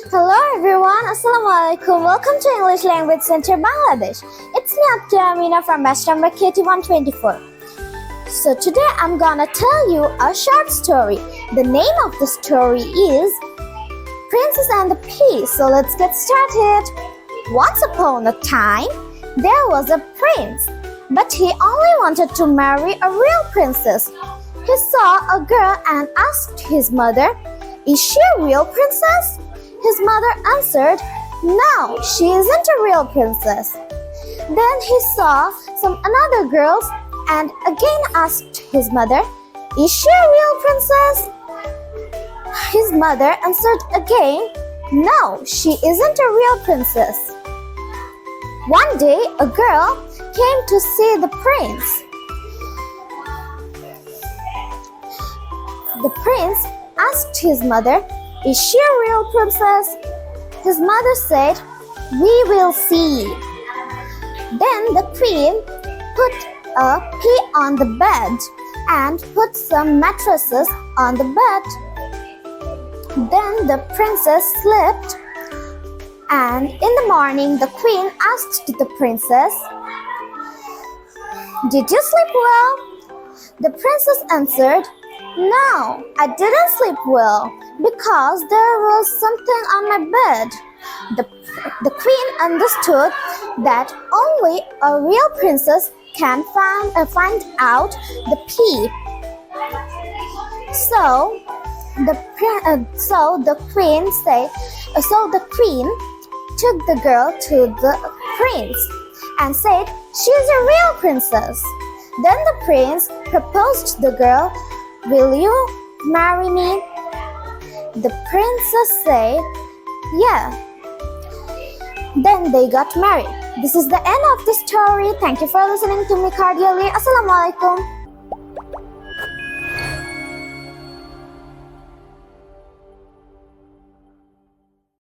Hello everyone, Assalamualaikum. Welcome to English Language Center Bangladesh. It's me Amina from batch number KT124. So today I'm gonna tell you a short story. The name of the story is Princess and the Pea. So let's get started. Once upon a time, there was a prince, but he only wanted to marry a real princess. He saw a girl and asked his mother, "Is she a real princess?" His mother answered, "No, she isn't a real princess." Then he saw some another girls and again asked his mother, "Is she a real princess?" His mother answered again, "No, she isn't a real princess." One day, a girl came to see the prince. The prince asked his mother, "Is she a real princess?" His mother said, "We will see." Then the queen put a pea on the bed and put some mattresses on the bed. Then the princess slept, and in the morning the queen asked the princess, "Did you sleep well?" The princess answered, "No, I didn't sleep well because there was something on my bed." The queen understood that only a real princess can find out the pea. So the queen took the girl to the prince and said, "She's a real princess." Then the prince proposed to the girl, "Will you marry me?" The princess said, "Yeah." Then they got married. This is the end of the story. Thank you for listening to me cordially. Assalamualaikum.